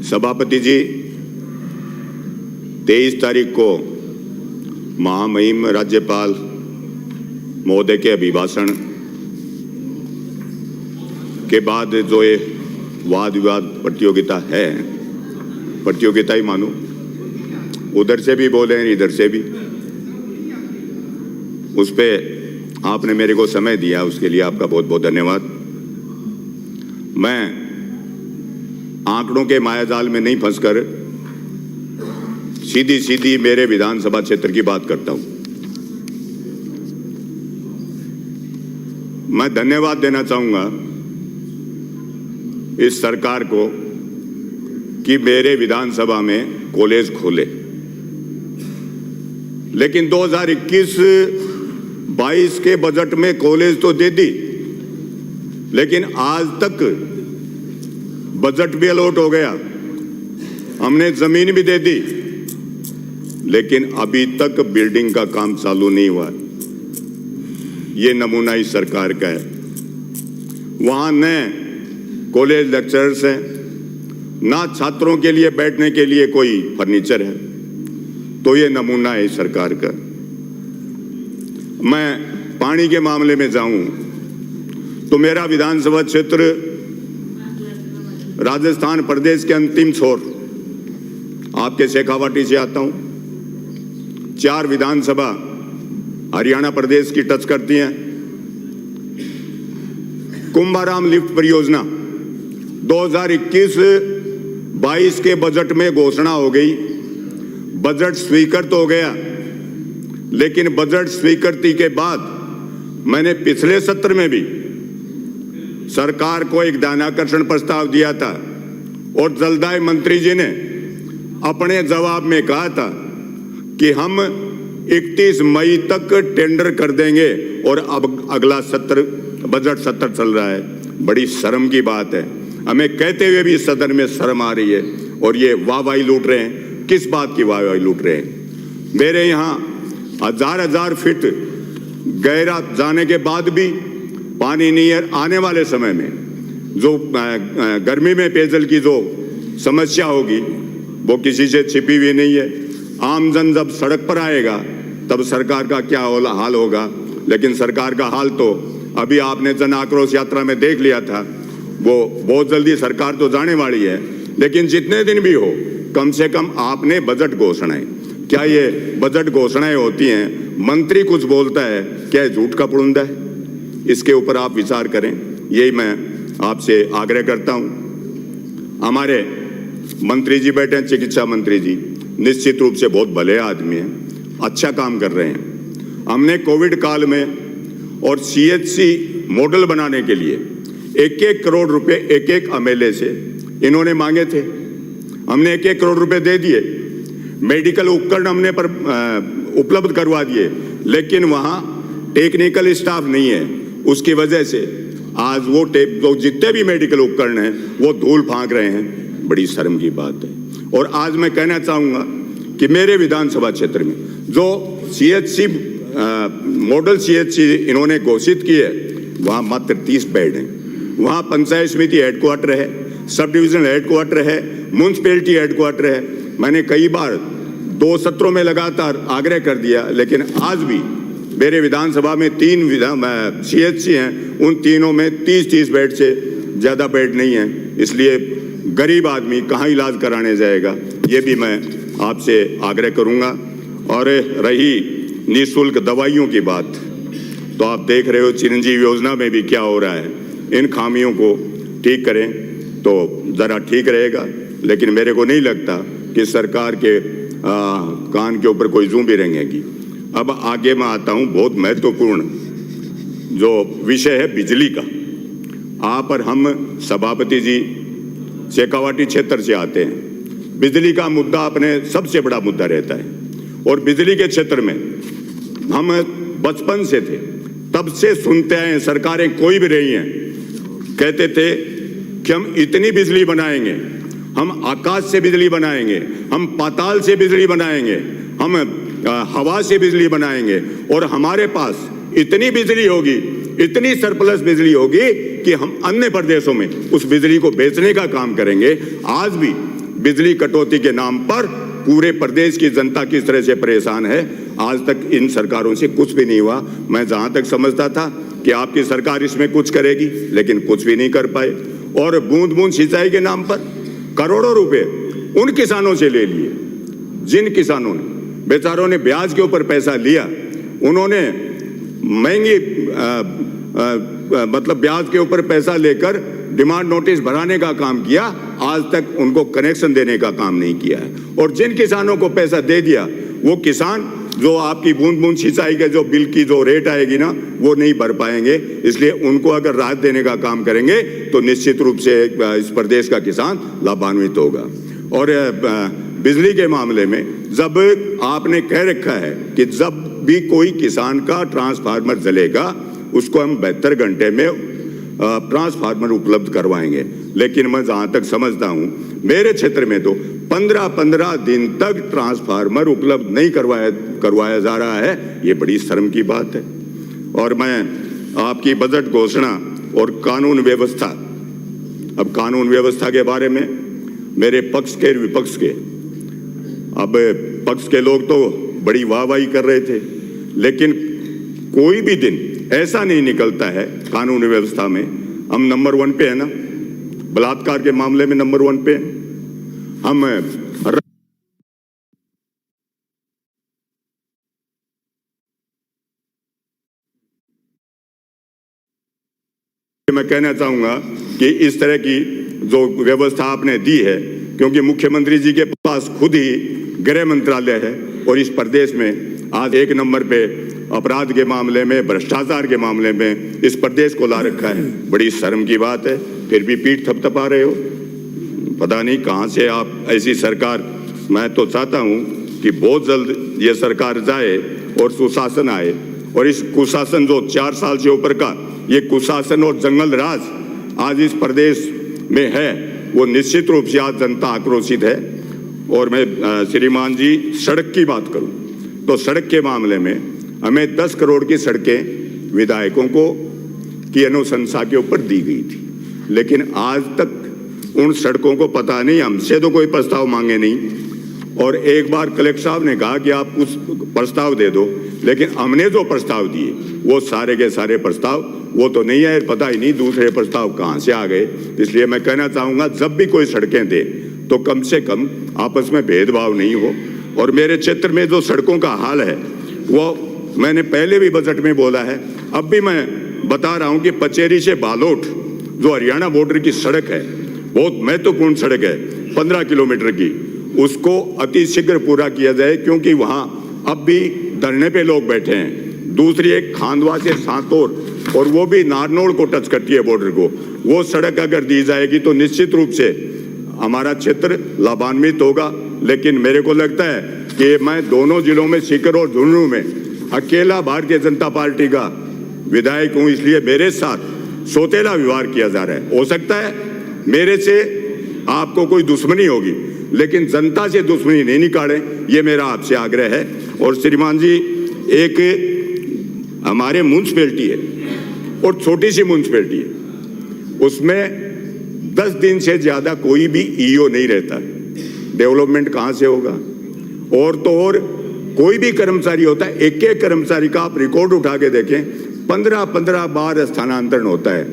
सभापति जी, 23 तारीख को महामहिम राज्यपाल महोदय के अभिभाषण के बाद जो ये वाद विवाद प्रतियोगिता है, प्रतियोगिता ही मानो, उधर से भी बोले हैं इधर से भी, उस पे आपने मेरे को समय दिया, उसके लिए आपका बहुत बहुत धन्यवाद। मैं आंकड़ों के मायाजाल में नहीं फंसकर सीधी सीधी मेरे विधानसभा क्षेत्र की बात करता हूं। मैं धन्यवाद देना चाहूंगा इस सरकार को कि मेरे विधानसभा में कॉलेज खोले, लेकिन 2021-22 के बजट में कॉलेज तो दे दी, लेकिन आज तक बजट भी अलॉट हो गया, हमने जमीन भी दे दी, लेकिन अभी तक बिल्डिंग का काम चालू नहीं हुआ। ये नमूना इस सरकार का है। वहां न कॉलेज लेक्चरर्स हैं, ना छात्रों के लिए बैठने के लिए कोई फर्नीचर है, तो ये नमूना है इस सरकार का। मैं पानी के मामले में जाऊं तो मेरा विधानसभा क्षेत्र राजस्थान प्रदेश के अंतिम छोर, आपके शेखावाटी से आता हूं। 4 विधानसभा हरियाणा प्रदेश की टच करती हैं। कुंभाराम लिफ्ट परियोजना 2021-22 के बजट में घोषणा हो गई, बजट स्वीकृत हो गया, लेकिन बजट स्वीकृति के बाद मैंने पिछले सत्र में भी सरकार को एक ध्यानाकर्षण प्रस्ताव दिया था और जलदाय मंत्री जी ने अपने जवाब में कहा था कि हम 31 मई तक टेंडर कर देंगे, और अब अगला सत्र बजट सत्र चल रहा है। बड़ी शर्म की बात है, हमें कहते हुए भी सदन में शर्म आ रही है, और ये वाहवाही लूट रहे हैं। किस बात की वाहवाही लूट रहे हैं? मेरे यहाँ हजार फीट गहरा जाने के बाद भी पानी नहीं है। आने वाले समय में जो गर्मी में पेयजल की जो समस्या होगी वो किसी से छिपी हुई नहीं है। आमजन जब सड़क पर आएगा तब सरकार का क्या हाल होगा, लेकिन सरकार का हाल तो अभी आपने जन आक्रोश यात्रा में देख लिया था। वो बहुत जल्दी सरकार तो जाने वाली है, लेकिन जितने दिन भी हो, कम से कम आपने बजट घोषणाएं, क्या ये बजट घोषणाएं होती हैं, मंत्री कुछ बोलता है, क्या झूठ का पुड़ुंदा है? इसके ऊपर आप विचार करें, यही मैं आपसे आग्रह करता हूं। हमारे मंत्री जी बैठे हैं, चिकित्सा मंत्री जी, निश्चित रूप से बहुत भले आदमी हैं, अच्छा काम कर रहे हैं। हमने कोविड काल में और CHC मॉडल बनाने के लिए 1-1 करोड़ रुपए एक MLA से इन्होंने मांगे थे, हमने 1-1 करोड़ रुपए दे दिए। मेडिकल उपकरण हमने उपलब्ध करवा दिए, लेकिन वहां टेक्निकल स्टाफ नहीं है। उसकी वजह से आज वो जितने भी मेडिकल उपकरण हैं वो धूल फांक रहे हैं। बड़ी शर्म की बात है। और आज मैं कहना चाहूंगा कि मेरे विधानसभा क्षेत्र में जो CHC मॉडल CHC इन्होंने घोषित की है, वहां मात्र 30 बेड हैं। वहां पंचायत समिति हेडक्वार्टर है, सब डिविजनल हेडक्वार्टर है, म्यूनसिपैलिटी हेडक्वार्टर है। मैंने कई बार 2 सत्रों में लगातार आग्रह कर दिया, लेकिन आज भी मेरे विधानसभा में 3 CHC हैं, उन तीनों में 30-30 बेड से ज़्यादा बेड नहीं है। इसलिए गरीब आदमी कहाँ इलाज कराने जाएगा, ये भी मैं आपसे आग्रह करूँगा। और रही निःशुल्क दवाइयों की बात, तो आप देख रहे हो चिरंजीवी योजना में भी क्या हो रहा है। इन खामियों को ठीक करें तो ज़रा ठीक रहेगा, लेकिन मेरे को नहीं लगता कि सरकार के कान के ऊपर कोई जूं भी रेंगेगी। अब आगे मैं आता हूं, बहुत महत्वपूर्ण जो विषय है बिजली का। आप और हम सभापति जी शेखावाटी क्षेत्र से आते हैं, बिजली का मुद्दा अपने सबसे बड़ा मुद्दा रहता है। और बिजली के क्षेत्र में हम बचपन से थे, तब से सुनते आए, सरकारें कोई भी रही हैं, कहते थे कि हम इतनी बिजली बनाएंगे, हम आकाश से बिजली बनाएंगे, हम पाताल से बिजली बनाएंगे, हम हवा से बिजली बनाएंगे, और हमारे पास इतनी बिजली होगी, इतनी सरप्लस बिजली होगी कि हम अन्य प्रदेशों में उस बिजली को बेचने का काम करेंगे। आज भी बिजली कटौती के नाम पर पूरे प्रदेश की जनता किस तरह से परेशान है, आज तक इन सरकारों से कुछ भी नहीं हुआ। मैं जहां तक समझता था कि आपकी सरकार इसमें कुछ करेगी, लेकिन कुछ भी नहीं कर पाए। और बूंद बूंद सिंचाई के नाम पर करोड़ों रुपए उन किसानों से ले लिए जिन किसानों ने बेचारों ने ब्याज के ऊपर पैसा लिया। उन्होंने महंगी मतलब ब्याज के ऊपर पैसा लेकर डिमांड नोटिस भराने का काम किया, आज तक उनको कनेक्शन देने का काम नहीं किया है। और जिन किसानों को पैसा दे दिया, वो किसान जो आपकी बूंद बूंद सिंचाई के जो बिल की जो रेट आएगी ना, वो नहीं भर पाएंगे। इसलिए उनको अगर राहत देने का काम करेंगे तो निश्चित रूप से इस प्रदेश का किसान लाभान्वित होगा। और बिजली के मामले में जब आपने कह रखा है कि जब भी कोई किसान का ट्रांसफार्मर जलेगा उसको हम 72 घंटे में ट्रांसफार्मर उपलब्ध करवाएंगे, लेकिन मैं जहां तक समझता हूं मेरे क्षेत्र में तो 15-15 दिन तक ट्रांसफार्मर उपलब्ध नहीं करवाया जा रहा है। ये बड़ी शर्म की बात है। और मैं आपकी बजट घोषणा और कानून व्यवस्था, अब कानून व्यवस्था के बारे में मेरे पक्ष के विपक्ष के, अब पक्ष के लोग तो बड़ी वाहवाही कर रहे थे, लेकिन कोई भी दिन ऐसा नहीं निकलता है कानून व्यवस्था में हम नंबर 1 पे है ना, बलात्कार के मामले में नंबर 1 पे हम। मैं कहना चाहूंगा कि इस तरह की जो व्यवस्था आपने दी है, क्योंकि मुख्यमंत्री जी के पास खुद ही गृह मंत्रालय है और इस प्रदेश में आज 1 नंबर पे अपराध के मामले में, भ्रष्टाचार के मामले में इस प्रदेश को ला रखा है। बड़ी शर्म की बात है, फिर भी पीठ थपथपा रहे हो। पता नहीं कहां से आप ऐसी सरकार। मैं तो चाहता हूं कि बहुत जल्द ये सरकार जाए और सुशासन आए, और इस कुशासन जो 4 साल से ऊपर का ये कुशासन और जंगल राज आज इस प्रदेश में है, वो निश्चित रूप से आज जनता आक्रोशित है। और मैं श्रीमान जी सड़क की बात करूं तो सड़क के मामले में हमें 10 करोड़ की सड़कें विधायकों को की अनुशंसा के ऊपर दी गई थी, लेकिन आज तक उन सड़कों को पता नहीं, हमसे तो कोई प्रस्ताव मांगे नहीं। और एक बार कलेक्टर साहब ने कहा कि आप कुछ प्रस्ताव दे दो, लेकिन हमने जो प्रस्ताव दिए वो सारे के सारे प्रस्ताव वो तो नहीं है, पता ही नहीं दूसरे प्रस्ताव कहां से आ गए। इसलिए मैं कहना चाहूंगा जब भी कोई सड़कें दे तो कम से कम आपस में भेदभाव नहीं हो। और मेरे क्षेत्र में जो सड़कों का हाल है वो मैंने पहले भी बजट में बोला है, अब भी मैं बता रहा हूं कि पचेरी से बालोट जो हरियाणा बॉर्डर की सड़क है, बहुत महत्वपूर्ण सड़क है 15 किलोमीटर की, उसको अतिशीघ्र पूरा किया जाए, क्योंकि वहां अब भी धरने पे लोग बैठे हैं। दूसरी एक खांडवा से सांतोर, और वो भी नारनौल को टच करती है बॉर्डर को, वो सड़क अगर दी जाएगी तो निश्चित रूप से हमारा क्षेत्र लाभान्वित होगा। लेकिन मेरे को लगता है कि मैं दोनों जिलों में सीकर और झुंझुनू में अकेला भारतीय जनता पार्टी का विधायक हूं, इसलिए मेरे साथ सौतेला व्यवहार किया जा रहा है। हो सकता है मेरे से आपको कोई दुश्मनी होगी, लेकिन जनता से दुश्मनी नहीं निकालें, ये मेरा आपसे आग्रह है। और श्रीमान जी, एक हमारे म्युनिसिपैलिटी है और छोटी सी म्युनिसिपैलिटी है, उसमें 10 दिन से ज्यादा कोई भी ईओ नहीं रहता, डेवलपमेंट कहां से होगा। और तो और कोई भी कर्मचारी होता है, एक एक कर्मचारी का आप रिकॉर्ड उठा के देखें, 15-15 बार स्थानांतरण होता है।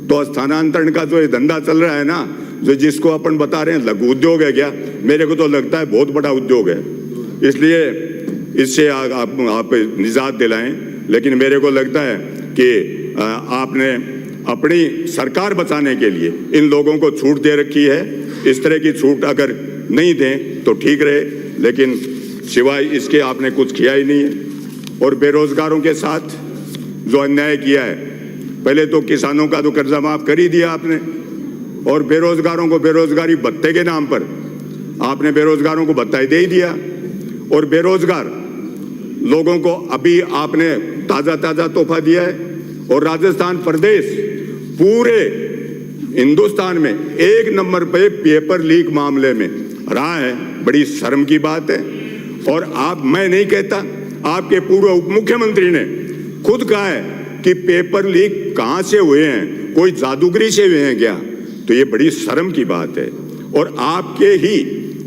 तो स्थानांतरण का जो ये धंधा चल रहा है ना, जो जिसको अपन बता रहे हैं लघु उद्योग है क्या, मेरे को तो लगता है बहुत बड़ा उद्योग है। इसलिए इससे आप निजात दिलाएं। लेकिन मेरे को लगता है कि आपने अपनी सरकार बचाने के लिए इन लोगों को छूट दे रखी है। इस तरह की छूट अगर नहीं दें तो ठीक रहे, लेकिन सिवाय इसके आपने कुछ किया ही नहीं है। और बेरोजगारों के साथ जो अन्याय किया है, पहले तो किसानों का तो कर्जा माफ कर ही दिया आपने, और बेरोजगारों को बेरोजगारी भत्ते के नाम पर आपने बेरोजगारों को भत्ता ही दे ही दिया। और बेरोजगार लोगों को अभी आपने ताजा ताजा तोहफा दिया है। और राजस्थान प्रदेश पूरे हिंदुस्तान में 1 नंबर पे पेपर लीक मामले में रहा है, बड़ी शर्म की बात है। और मैं नहीं कहता, आपके पूर्व उप मुख्यमंत्री ने खुद कहा है कि पेपर लीक कहां से हुए हैं, कोई जादूगरी से हुए हैं क्या। तो ये बड़ी शर्म की बात है। और आपके ही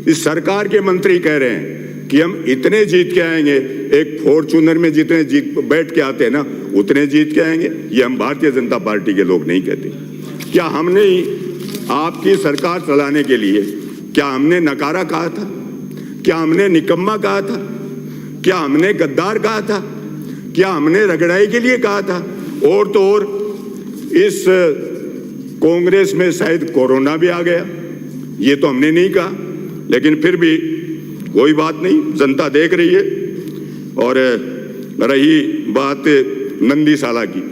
इस सरकार के मंत्री कह रहे हैं कि हम इतने जीत के आएंगे, एक फॉर्च्यूनर में जितने जीत बैठ के आते हैं ना उतने जीत के आएंगे। ये हम भारतीय जनता पार्टी के लोग नहीं कहते। क्या हमने आपकी सरकार चलाने के लिए क्या हमने नकारा कहा था? क्या हमने निकम्मा कहा था? क्या हमने गद्दार कहा था? क्या हमने रगड़ाई के लिए कहा था? और तो और इस कांग्रेस में शायद कोरोना भी आ गया, ये तो हमने नहीं कहा, लेकिन फिर भी कोई बात नहीं, जनता देख रही है। और रही बात नंदीसाला की,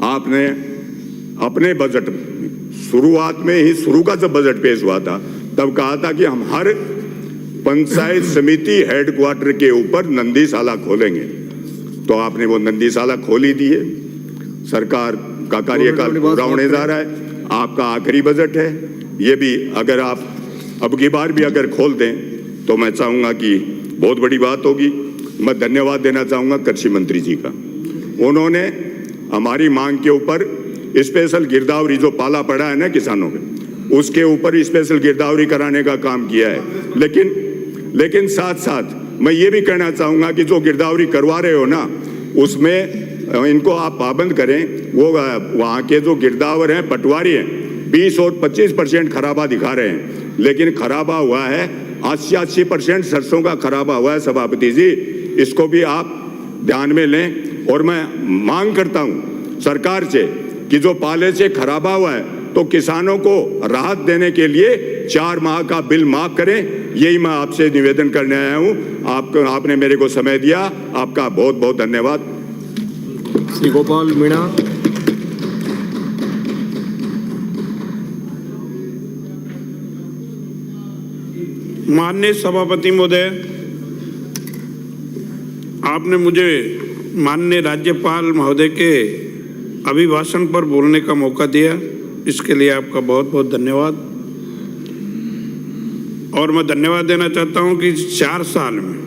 आपने अपने बजट शुरुआत में ही, शुरू का जब बजट पेश हुआ था तब कहा था कि हम हर पंचायत समिति हेडक्वार्टर के ऊपर नंदीसाला खोलेंगे। तो आपने वो नंदीसाला खोल ही दी है। सरकार का कार्यकाल पूरा होने जा रहा है, आपका आखिरी बजट है। ये भी अगर आप अब की बार भी अगर खोल दें तो मैं चाहूँगा कि बहुत बड़ी बात होगी। मैं धन्यवाद देना चाहूँगा कृषि मंत्री जी का। उन्होंने हमारी मांग के ऊपर स्पेशल गिरदावरी जो पाला पड़ा है ना किसानों में, उसके ऊपर स्पेशल गिरदावरी कराने का काम किया है। लेकिन साथ साथ मैं ये भी कहना चाहूँगा कि जो गिरदावरी करवा रहे हो ना, उसमें इनको आप पाबंद करें। वो वहाँ के जो गिरदावर हैं, पटवारी हैं, 20 और 25% खराबा दिखा रहे हैं, लेकिन खराबा हुआ है 80% सरसों का खराबा हुआ है। सभापति जी, इसको भी आप ध्यान में लें। और मैं मांग करता हूँ सरकार से कि जो पाले से खराबा हुआ है तो किसानों को राहत देने के लिए 4 माह का बिल माफ करें। यही मैं आपसे निवेदन करने आया हूँ। आपने मेरे को समय दिया, आपका बहुत बहुत धन्यवाद। श्री गोपाल मीणा। माननीय सभापति महोदय, आपने मुझे माननीय राज्यपाल महोदय के अभिभाषण पर बोलने का मौका दिया, इसके लिए आपका बहुत बहुत धन्यवाद। और मैं धन्यवाद देना चाहता हूं कि 4 साल में